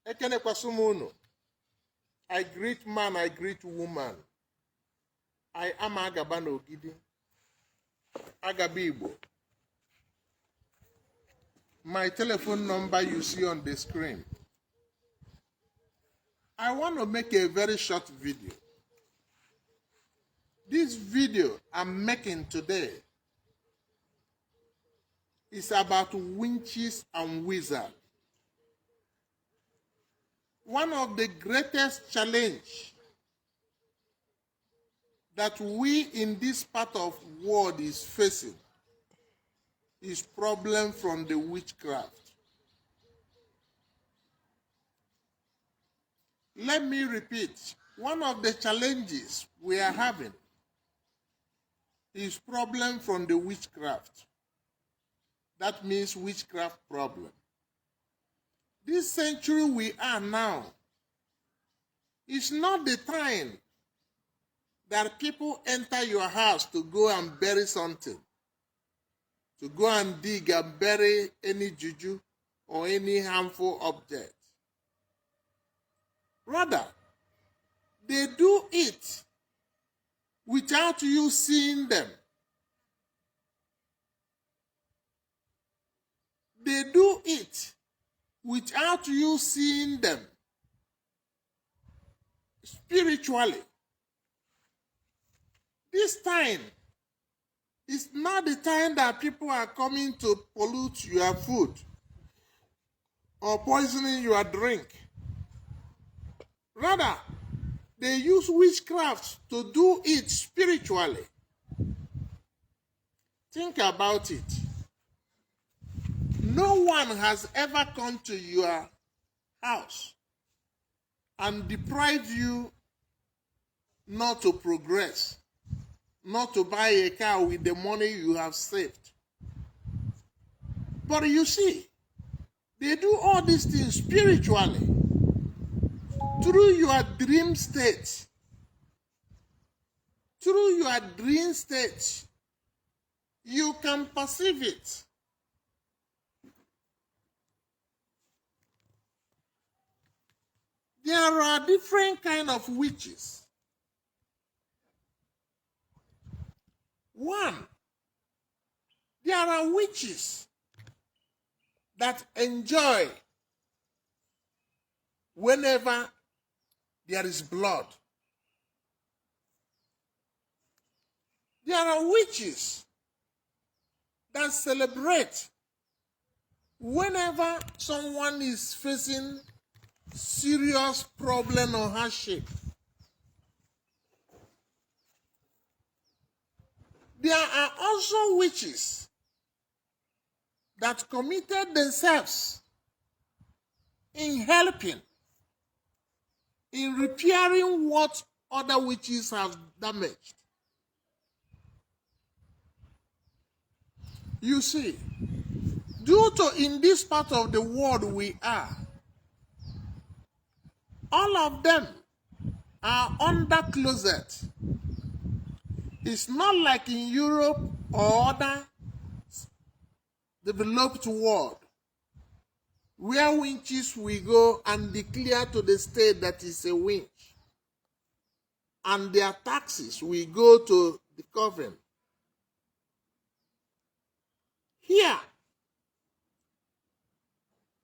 Ekene kwasumuno. I greet man, I greet woman. I am Agaba no Ogidi. Agaba Igbo. My telephone number you see on the screen. I want to make a very short video. This video I'm making today is about witches and wizards. One of the greatest challenge that we in this part of the world is facing is problem from the witchcraft. Let me repeat, one of the challenges we are having is problem from the witchcraft. That means witchcraft problem. This century we are now is not the time that people enter your house to go and bury something, to go and dig and bury any juju or any harmful object. Rather, they do it without you seeing them. They do it without you seeing them spiritually. This time is not the time that people are coming to pollute your food or poisoning your drink. Rather, they use witchcraft to do it spiritually. Think about it. No one has ever come to your house and deprived you not to progress, not to buy a car with the money you have saved. But you see, they do all these things spiritually through your dream state. Through your dream state, you can perceive it. There are different kinds of witches. One, there are witches that enjoy whenever there is blood. There are witches that celebrate whenever someone is facing serious problem or hardship. There are also witches that committed themselves in helping, in repairing what other witches have damaged. You see, due to in this part of the world we are, all of them are under closet. It's not like in Europe or other developed world where witches will go and declare to the state that is a witch, and their taxes will go to the coven. Here,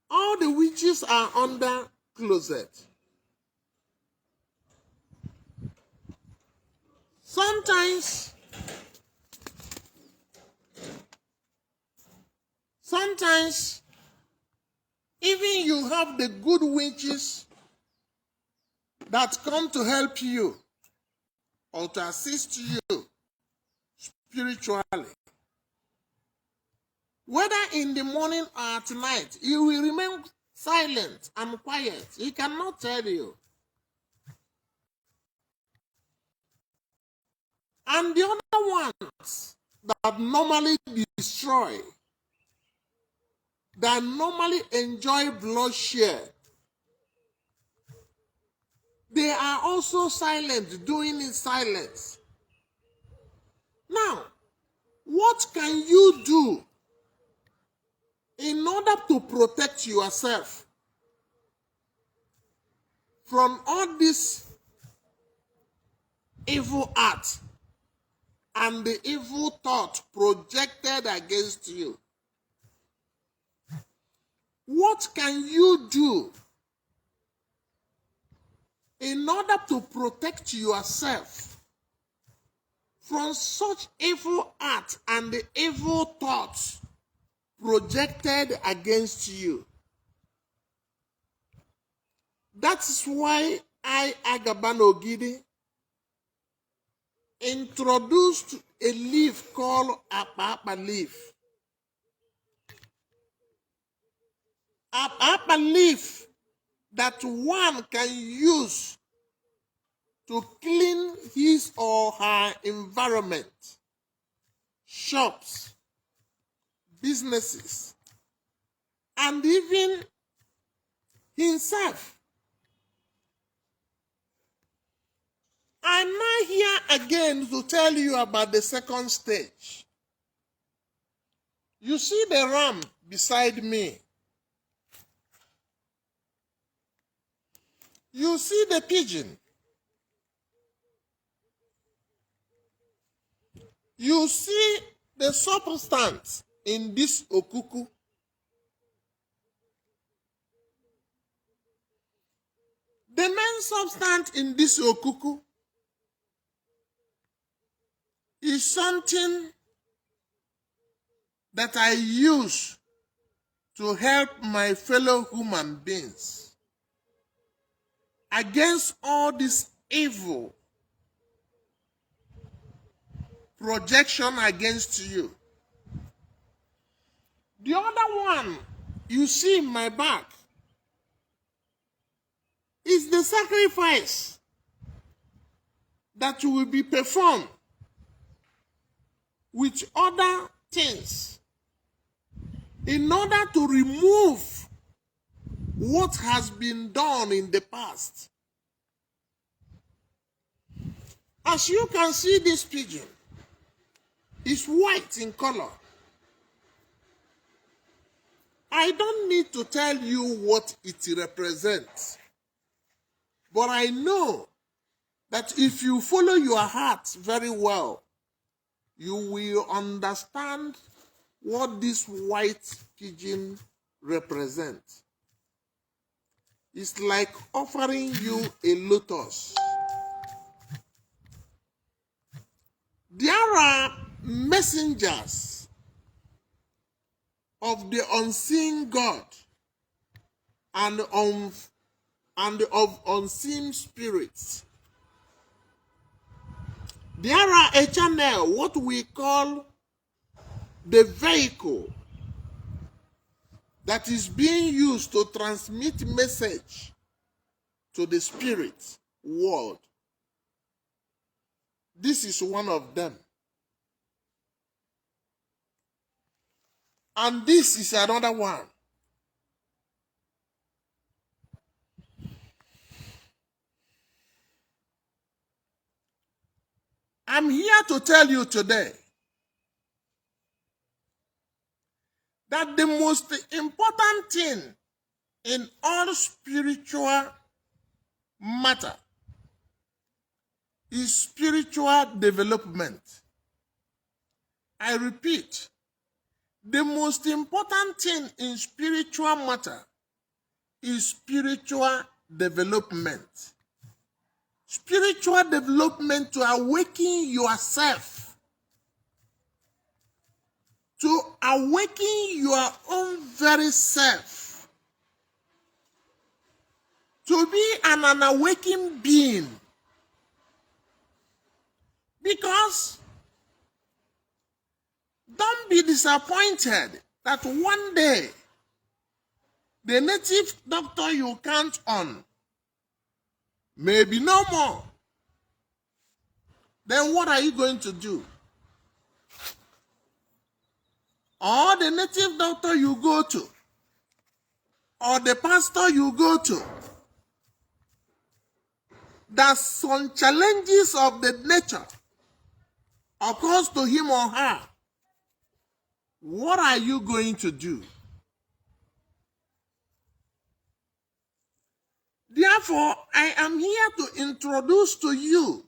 all the witches are under closet. Sometimes, even you have the good witches that come to help you or to assist you spiritually. Whether in the morning or at night, you will remain silent and quiet. He cannot tell you. And the other ones that normally destroy, that normally enjoy bloodshed, they are also silent, doing in silence. Now, what can you do in order to protect yourself? from all this evil act and the evil thought projected against you, what can you do in order to protect yourself from such evil acts and the evil thoughts projected against you? That's why I, Agaba Ogidi, introduced a leaf called Apapa leaf. Apapa leaf that one can use to clean his or her environment, shops, businesses, and even himself. I'm not here again to tell you about the second stage. You see the ram beside me. You see the pigeon. You see the substance in this okuku. The main substance in this okuku is something that I use to help my fellow human beings against all this evil projection against you. The other one you see in my back is the sacrifice that will be performed with other things in order to remove what has been done in the past. As you can see, this pigeon is white in color. I don't need to tell you what it represents, but I know that if you follow your heart very well, you will understand what this white pigeon represents. It's like offering you a lotus. There are messengers of the unseen God and of unseen spirits. There are a channel, what we call the vehicle, that is being used to transmit message to the spirit world. This is one of them. And this is another one. I'm here to tell you today that the most important thing in all spiritual matter is spiritual development. I repeat, the most important thing in spiritual matter is spiritual development. Spiritual development to awaken yourself, to awaken your own very self, to be an unawakened being. Because don't be disappointed that one day the native doctor you count on may be no more. Then what are you going to do? Or the native doctor you go to, or the pastor you go to, that some challenges of the nature occurs to him or her. What are you going to do? Therefore, Therefore, I am here to introduce to you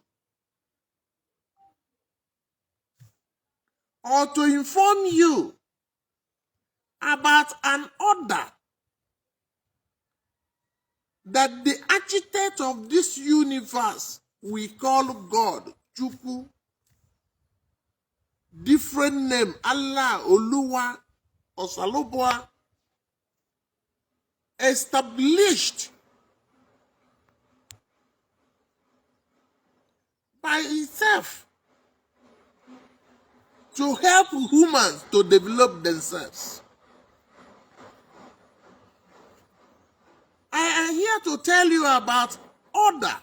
or to inform you about an order that the architect of this universe we call God, Chukwu, different name, Allah, Oluwa, Osalobua, established by itself to help humans to develop themselves. I am here to tell you about order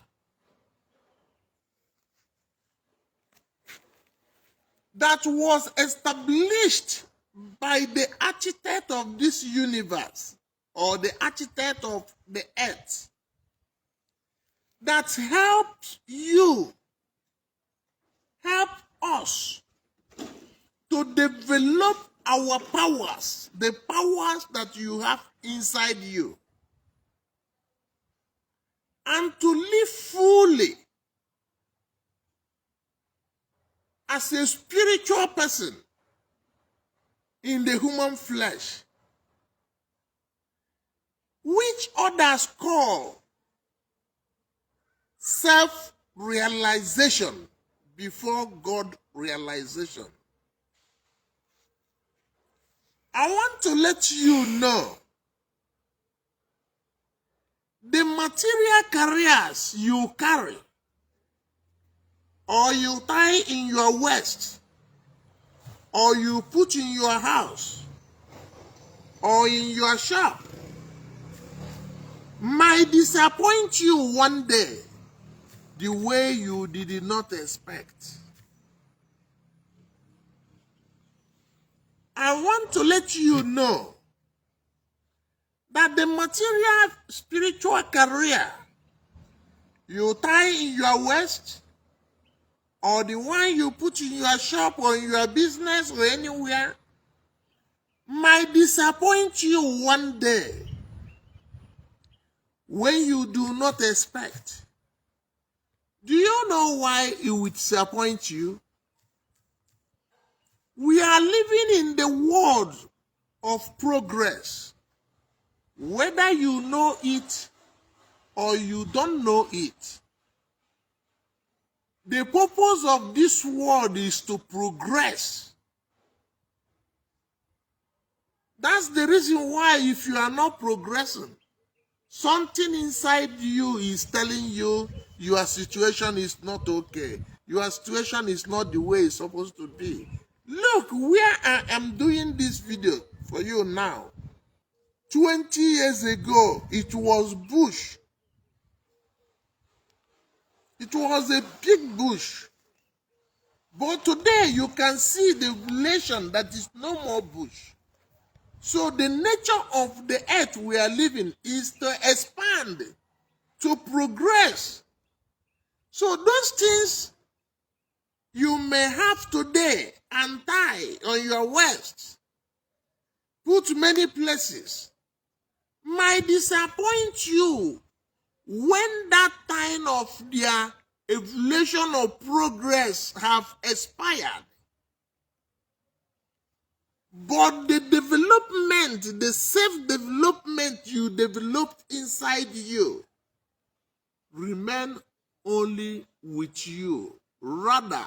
that was established by the architect of this universe or the architect of the earth that helps you, help us to develop our powers, the powers that you have inside you, and to live fully as a spiritual person in the human flesh, which others call self-realization before God realization. I want to let you know the material careers you carry or you tie in your waist or you put in your house or in your shop might disappoint you one day the way you did not expect. I want to let you know that the material spiritual career you tie in your waist or the one you put in your shop or in your business or anywhere might disappoint you one day when you do not expect. Do you know why it would disappoint you? We are living in the world of progress. Whether you know it or you don't know it, the purpose of this world is to progress. That's the reason why if you are not progressing, something inside you is telling you your situation is not okay. Your situation is not the way it's supposed to be. Look where I am doing this video for you now. 20 years ago, it was bush. It was a big bush. But today, you can see the relation that is no more bush. So the nature of the earth we are living is to expand, to progress. So those things you may have today and tie on your waist, put many places, might disappoint you when that time of their evolution or progress have expired. But the development, the self-development you developed inside you remain only with you. Rather,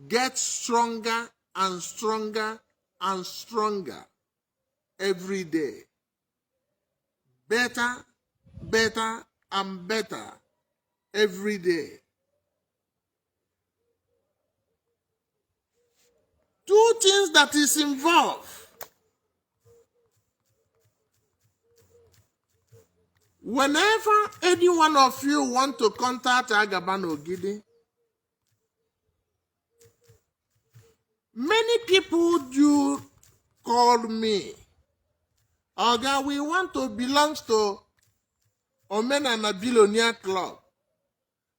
get stronger and stronger and stronger every day. Better, better, and better every day. Two things that is involved. Whenever any one of you want to contact Agaba and Ogidi, many people do call me, Oga, we want to belong to Omenana Billionaire Club.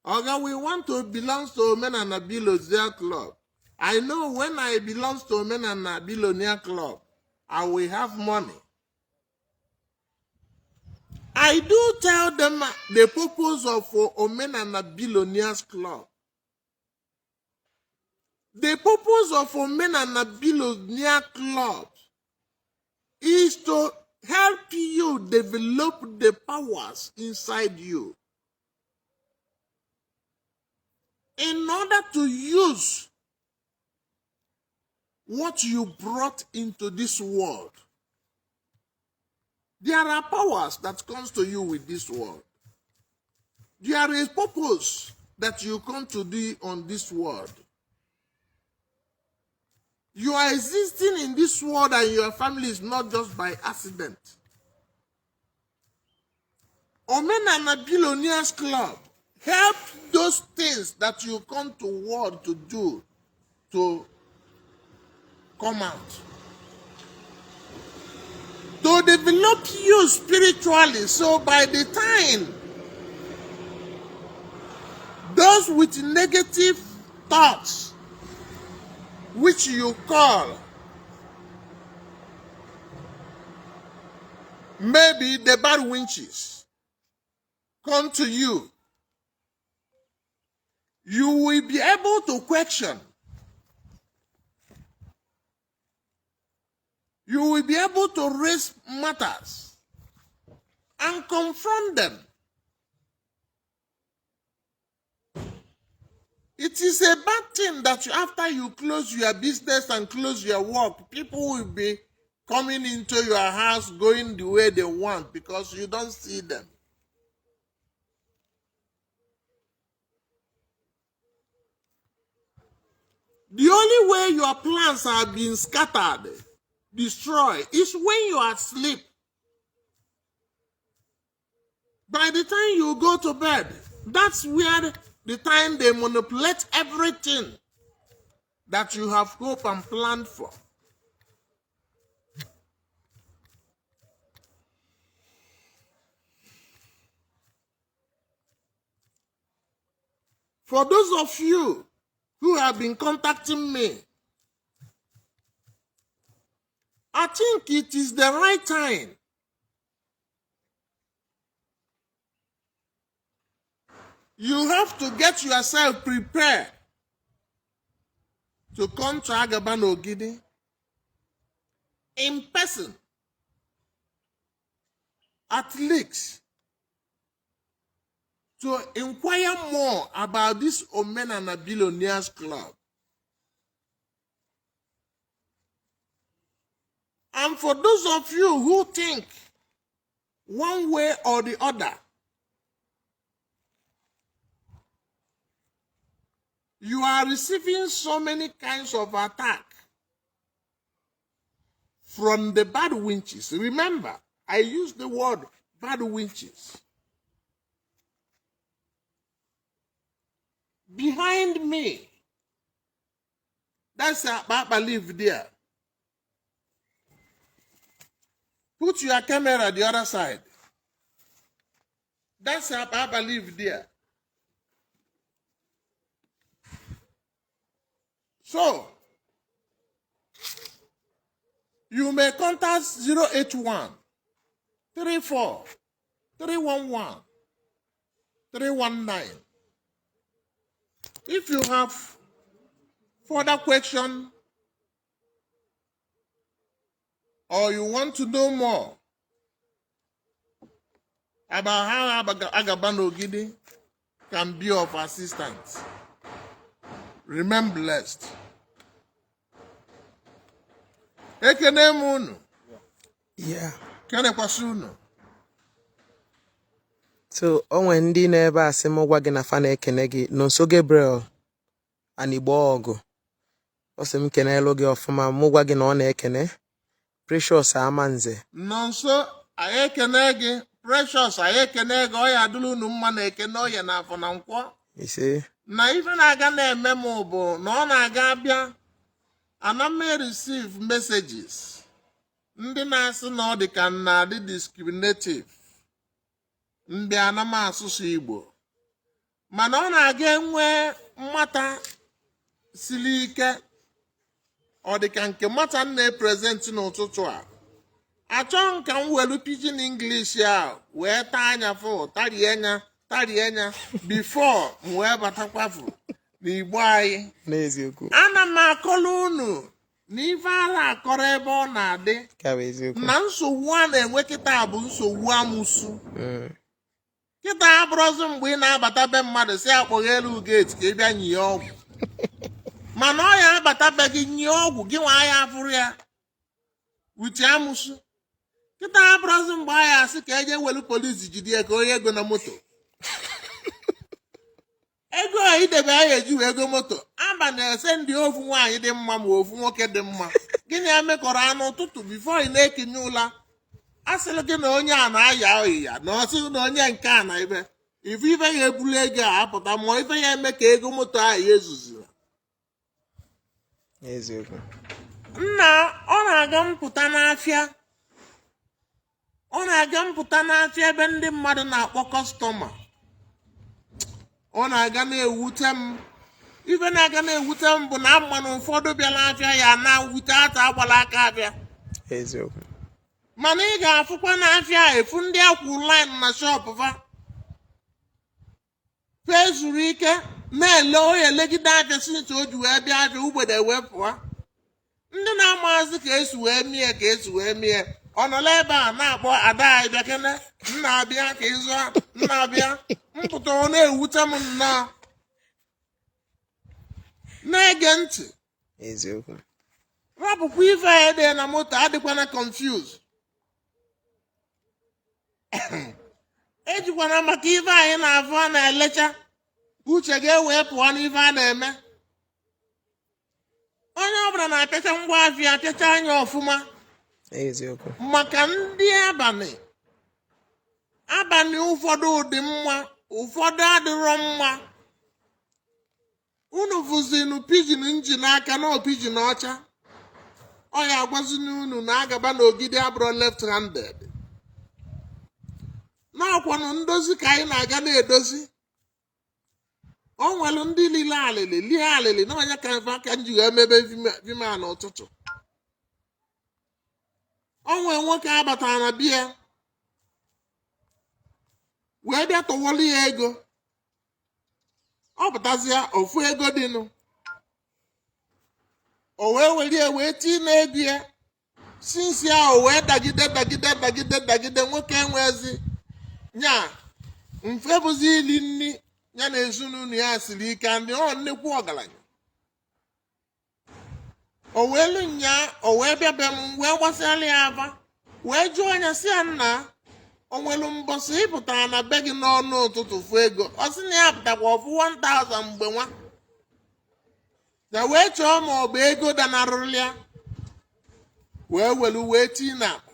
Oga, we want to belong to Omenana Billionaire Club. I know when I belong to Omenana Billionaire Club, I will have money. I do tell them the purpose of Omenana Billionaires Club. The purpose of Omenana Billionaire Club is to help you develop the powers inside you in order to use what you brought into this world. There are powers that comes to you with this world. There is purpose that you come to do on this world. You are existing in this world and your family is not just by accident. Omenana Billionaires Club help those things that you come to world to do to come out. To develop you spiritually, so by the time those with negative thoughts, which you call maybe the bad winches, come to you, you will be able to question. You will be able to raise matters and confront them. It is a bad thing that after you close your business and close your work, people will be coming into your house going the way they want because you don't see them. The only way your plans are being scattered, destroyed, is when you are asleep. By the time you go to bed, that's where the time they manipulate everything that you have hoped and planned for. For those of you who have been contacting me, I think it is the right time you have to get yourself prepared to come to Agaba and Ogidi in person, at least, to inquire more about this Omenana Billionaires Club. And for those of you who think one way or the other, you are receiving so many kinds of attack from the bad winches. Remember, I use the word bad winches. Behind me, that's a Baba live there. Put your camera the other side. That's a Baba live there. So, you may contact 081 34 311 319. If you have further question or you want to know more about how Agaba and Ogidi can be of assistance, remain blessed. Ekene munu. Yeah. Kene kwasunu. So, onwe ndị na-ebe asị m gwa gị na fa na-ekene gị Nonso Gabriel Anigbo Ogu. Ọ sị m kenelu gị ọfụma, m gwa gị na ọ na-ekene Precious Amanze. Nonso anyị ekene gị, Precious anyị ekene gị, ọ ya adụrụ unu mma na ekene oye na afọ na nkwọ. Ise. Na ife na-aga na-eme m bụ na ọ na-aga abịa ana receive messages ndị na-asị na ọ dị ka na-adị discriminative ndị anam asụsụ Igbo, mana ọ na-aga enwe mmata siri ike, ọ dị ka nke mmata na-eprezentị n'ụtụtụ a achọ nka m welu pidgin English ya wee taa anya fụ tarie anya before m wee batakwafu n'Igbo anyị. N'eziokwu. Ana m akọrọ unu na ife ala akọrọ ebe ọ na-adị na nsogbu a na-enwe kịta bụ nsogbu amụsụ. Kịta abụrụzi mgbe ị na-abata be mmadụ si akpọghị elu gate ka ị bịa nyie ọgwụ mana ọ ya abata be gị nyie ọgwụ gị nwa ya afụrụ ya uche amụsụ. Kịta abụrụzi mgbe anyị asị ka eje welu polisi jide ka onye ego na moto ego idebe anyị eji ego moto aba na-ese ndị ofu nwaanyị dị mma ma ofu nwoke dị mma gịnị ya mekọrọ anụ ụtụtụ bifo ị na-ekinye ụla asịrị gị na onye a na-aya ọyịya na ọsị na onye nke a na ife ya ebulu ego a apụta ma ife ya eme ka ego moto ahụ ya ezuzira. Nna ọ na-aga mpụta n'afịa ebe ndị mmadụ na-akpọ kọstọma. Ọ na-aga na-ewute m ife na-aga na-ewute m bụ na mmanụ ụfọdụ bịara afịa ya na-ewute ata agbala aka abịa. Mana ị ga-afụkwa n'afịa efu ndị akwụ line na shọpụ fa zuru ike na-ele onye elegide afịa sinti o ji wee bịa afịa ugbede wee pụọ. Ndị na-amazi ka esi wee mie ọ nọla ebe a na-akpọ ada anyị bịakene nna-abịa ka ịzụ nna-abịa mpụta ọ na-ewute m nnọọ na-ege ntị. Rapụkwa ife anyị dị na moto adịkwana confuse ejikwana maka ife anyị na-afụ a na-elecha uche ga-ewee pụọ n'ife a na-eme. Onye ọbụla na-apịacha ngwa afịa apịacha anya ọfụma maka ndị abalị ụfọdụ dị mma ụfọdụ adịrọ mma. Unu fụzinu pidgin nji n'aka na pidgin ọcha ọ ya agwazinu unu na Agaba na Ogidi abụrụ left handed n'ọkwanụ ndozi ka anyị na-aga na-edozi. O nwere ndị lie alịlị na onye ka mfe aka nji wee mebe vima n'ụtụtụ. O nwere nwoke abatara na biya wee bịa tọwọlụ ya ego ọ pụtazịa ofu ego dịnụ o wee welie wee tii n'ego ya sinsi ahụ wee dagide nwoke enwezi nya mfe bụzi ili nni ya na ezinụlọ ya siri ike ndị ọ nnekwu ọgaranya. O wee lu nya o wee bịa be m wee gbasara ya aba wee jụọ anya si ya nna o nwelu mbọsị ịpụtara na be gị n'ọnụ ụtụtụ fụ ego ọ sị na ya pụtakwa ọfụ 1000 mgbe nwa ya wee chọọ ma ọ bụ ego danarụrụlịa wee welu wee tii na akpa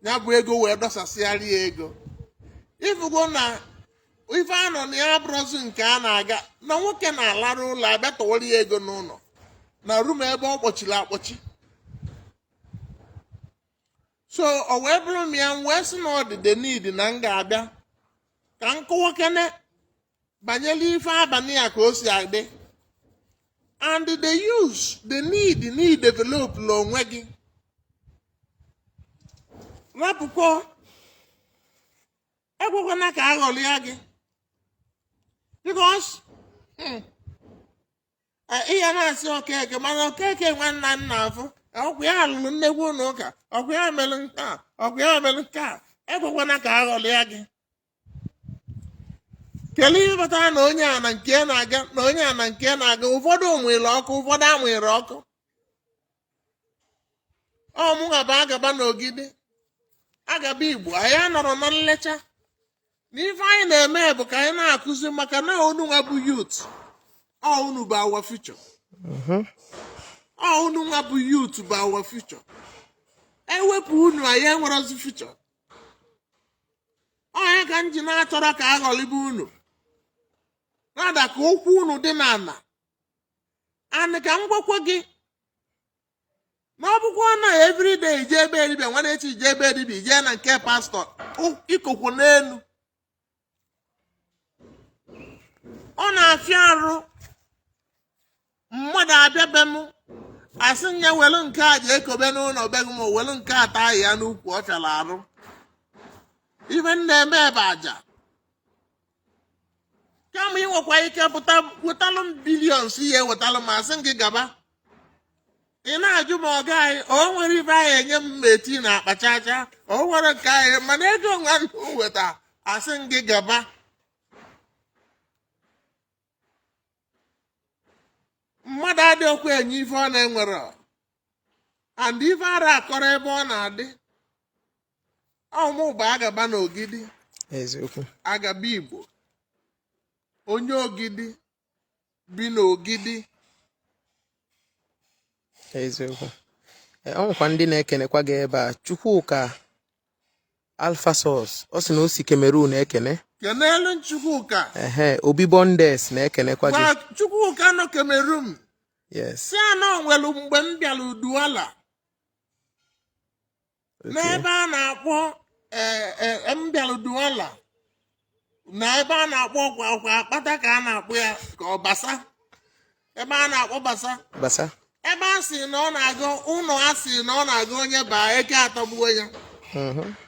ya bụ ego wee dọsasịarị ya ego. Ịfụgo na ife anọ na ya bụrụzi nke a na-aga na nwoke na-alarụ ụlọ abịa tọwara ya ego n'ụlọ na rum ebe ọ kpọchiri akpọchi. So o wee bụrụ m ya wee sị na ọdịde need na m ga-abịa ka nkọwakene banyere ife abalị ya ka o si adị and the need develop n'onwe gị. Rapụkọ ekwekwana ka aghọlịa gị because ihe na-asị Okeke mana Okeke nwanna nna afụ ọkwa ya alụrụ nnekwu ụlọ ụka ọkwa ya melụ nke a ọkwa ya melụ nke a ekwekwana ka aghọlịa gị. Kelee ihe kpatara na onye a na nke na-aga ụfọdụ nwere ọkụ ụfọdụ amụnyere ọkụ. Ọ mụ bụ Agaba na Ogidi Agaba Igbo anyị anọrọ na nlecha n'ife anyị na-eme bụ ka anyị na-akụzi maka na unu nwa bụ youth unu bụ our future. Unu nwa bụ youth bụ our future. Ewepụ unu anyị enwerozi future. Onye ka m ji na-achọrọ ka aghọlibe unu nada ka okwu unu dị n'ala and ka m gwakwa gị na ọ bụkwa na everyday ije ebe eribịa nwana echi ije ebe eribịa ije na nke pastọ ikokwu n'elu ọ na-afịa arụ mmadụ abịa be m asị nya welu nke a ji ekobe n'ụlọ be gị ma welu nke a taa ya n'ukwu ọ fịara arụ ife na-eme ebe aja kama ị nwekwa ike pụta wetalụ m bilions ihe wetalụ m asị gị gaba ị na-ajụ m ọga anyị o nwere ife anyị enye m meti na akpa chacha o nwere nke anyị mana ego nwanne weta asị gị gaba mmadụ adị okwu enye ife ọ na-enwere and ife ara akọrọ ebe ọ na-adị ọmụ bụ Agaba na Ogidi eziokwu Agaba Igbo onye Ogidi bi n'Ogidi eziokwu ọ nwekwa ndị na-ekenekwa gị ebe a Chukwuka Alpha Source ọ sị na o si Cameroon ekene kenelu Chukwuka Obi Bondes na-ekenekwa gị Chukwuka nọ Cameroon yes si anọ nwere mgbe m bịara Uduala n'ebe a na-akpọ m bịara Uduala na ebe a na-akpọ ọkwa akpata ka a na-akpọ ya ka ọ basa ebe a na-akpọ basa ebe a sị na ọ na-agụ ụlọ a sị na ọ na-agụ onye baa eke atọgbuo ya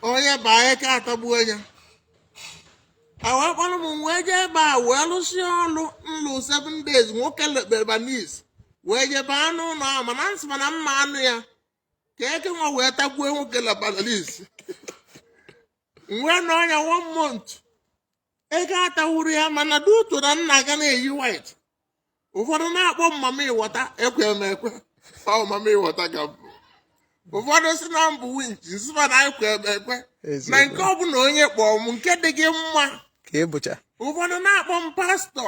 onye baa eke atọgbuo ya awakpọrọ m wee jee ebe a wee lụsie ọlụ nlụ 7 days nwoke Lebanese wee jebe anụ ụlọ ahụ mana nsị mana mma anụ ya ka eke nwa wee tagbuo nwoke Lebanese wee nọ ya 1 month ego atawuru ya mana duto na nna ga na-eyi white ụfọdụ na-akpọ mama ịghọta ekwe m ekwe mama ịghọta ga bụ ụfọdụ si na mbụ winch si na ekwe m ekwe na nke ọ bụla onye kpọọ m nke dị gị mma ka ịbụcha ụfọdụ na-akpọ m pastọ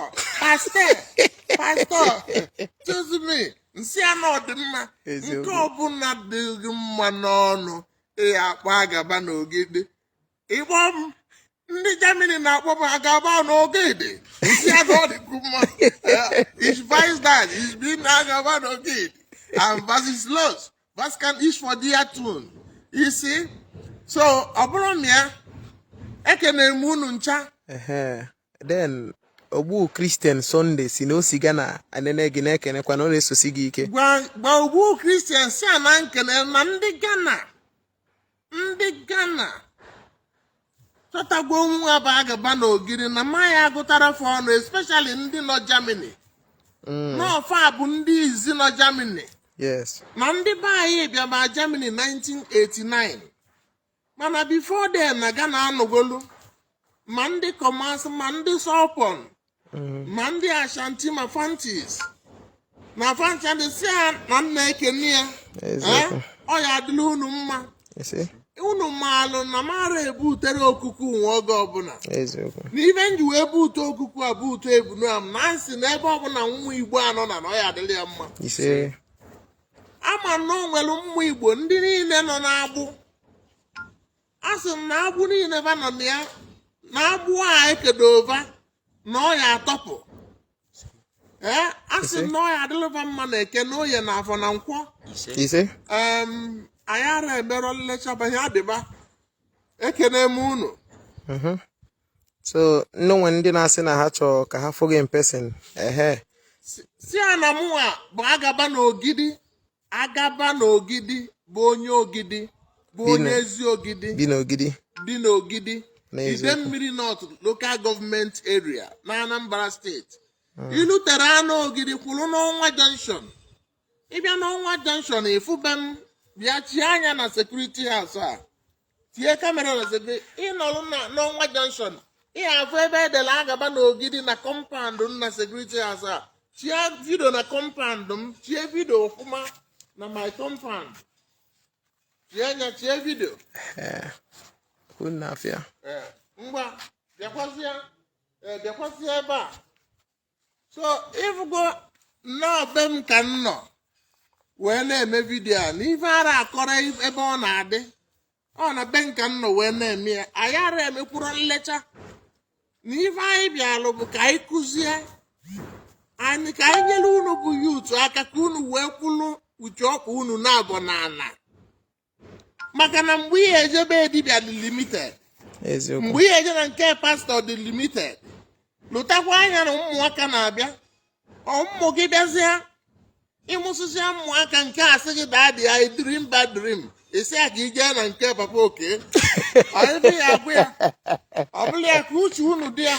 choose me nsị anọ dị mma nke ọbụla dị gị mma n'ọnụ ịya akpọ Agaba na Ogidi ịgbọ m ndị Germany na-akpọ m Agaba na Ogidi nsị anọ dịkwu mma his vice that is being Agaba na Ogidi and versus loss Vascan is for their tune you see so ọ bụrụ m ya ekene m unu ncha then ogbu Christian Sunday si na o si Ghana anene gị na-ekenekwa na ọ na-esosi gị ike gwa ogbu Christian si a na nkene na ndị Ghana chọtagwo nwa bụ Agaba na Ogidi na mmanya agụtara fọ ọnụ especially ndị nọ Germany n'ọfa bụ ndị izi nọ Germany yes na ndị be anyị bịaba Germany 1989 mana before then na Ghana anọgolu ma ndị Commerce ma ndị Sopon ma ndị Ashanti ma Fantis na Fantis si ya na nna ekene ya ọ ya adịla unu mma unu maalụ na mara ebutere okuku nwe oge ọbụla n'ife nji wee bute okuku a bute ebunu am na nsị na ebe ọbụla nwa Igbo anọ na ọ ya adịla ya mma ama na o nwere mmụ Igbo ndị niile nọ n'agbụ a sị m na agbụ niile ba nọ na ya na agbụ a ekedova na ọ ya atọpụ a sị m na ọ ya adịlụba mma na eke na oye na afọ na nkwọ anyị ara emerọ nlechabanye adịba ekene m unu so nnonwe ndị na-asị na ha chọọ ka ha fụ gị in person si a na mụnwa bụ Agaba na Ogidi Agaba na Ogidi bụ onye Ogidi bụ onye ezi Ogidi dị n'Ogidi Idemmiri North Local Government Area na Anambra State ilutere anụ Ogidi kwụrụ n'ọnwa junction ịbịa n'ọnwa junction ifube m bịa chie anya na security house a tie kamera na security ịnọrụ n'ọnwa junction ihe afọ ebe edela Agaba na Ogidi na compound na security house a chie video na compound m chie video ọfụma na my compound chie video ngwa bịakwasịa ebe a so ịfụgo nnọọ be m ka m nọ wee na-eme vidio a n'ife ara akọrọ ebe ọ na-adị ọ na be nka m nọ wee na-eme ya anyị ara emekwuru nlecha n'ife anyị bịalụ bụ ka anyị kụzie anyị ka anyị nyere unu bụ yutu aka ka unu wee kwụrụ uche ọkpa unu na-abọ n'ala maka na mgbe ihe ejebe dibịa dị limited mgbe ihe eje na nke pastọ dị limited lụtakwa anya na ụmụnwaka na-abịa ụmụ gị bịazie ịmụsịsị ụmụaka nke asị gị daddy I dream bad dream isi a ka ije na nke papa oke ọyịdị ya agwụ ya ọ bụla ya ka uche unu dị ya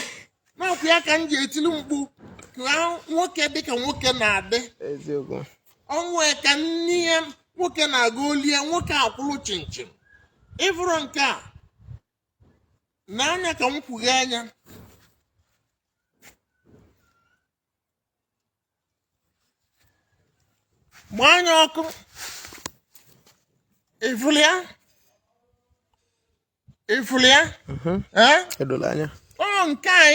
n'ọkụ ya ka m ji etili mkpu ka nwoke dịka nwoke na-adị eziokwu ọnwụ ka nne ya nwoke na-aga olie nwoke akwụrụ chinchin ịfụrụ nke a n'anya ka m kwughe anya gbaa anya ọkụ ịfụrụ ya edola anya ọ nke a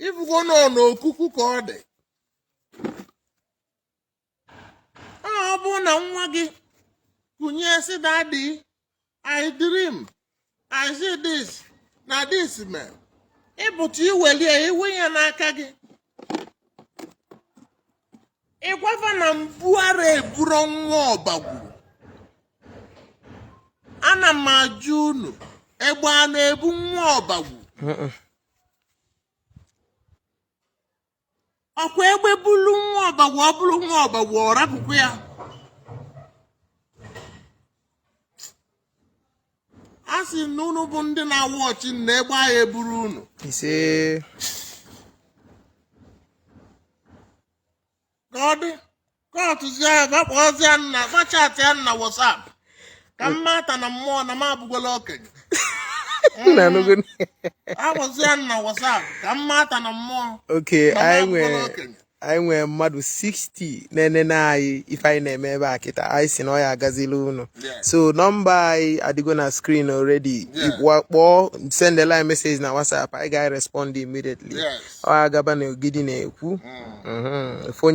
ịfụgo nọ n'okuku ka ọ dị ọ bụ na nwa gị kụnye sị daddy I dream I see this na this man ịpụta iwelie iwe ya n'aka gị ịgwafa na mbu ara eburo nwa ọbagwu ana m ajụ unu egbe a na-ebu nwa ọbagwu ọkwa egbe bulu nwa ọbagwu ọ bụrụ nwa ọbagwu ọ rapụkwa ya a sị na unu bụ ndị na-awa ọchị na egbe ahụ eburu unu ise ka ọ dị ka ọtụzi ahụ bakpọzie nna bachatị ya na WhatsApp ka mmata na mmụọ na m abụgola okenye agwazie na WhatsApp ka mmata na mmụọ okay anyị nwere mmadụ 60 na-enene anyị ife anyị na-eme ebe a kịta anyị si na ọ ya agazila unu so nọmba anyị adịgo na screen already kpọọ send line message na WhatsApp anyị ga-respond immediately ọ Agaba na Ogidi na-ekwu onye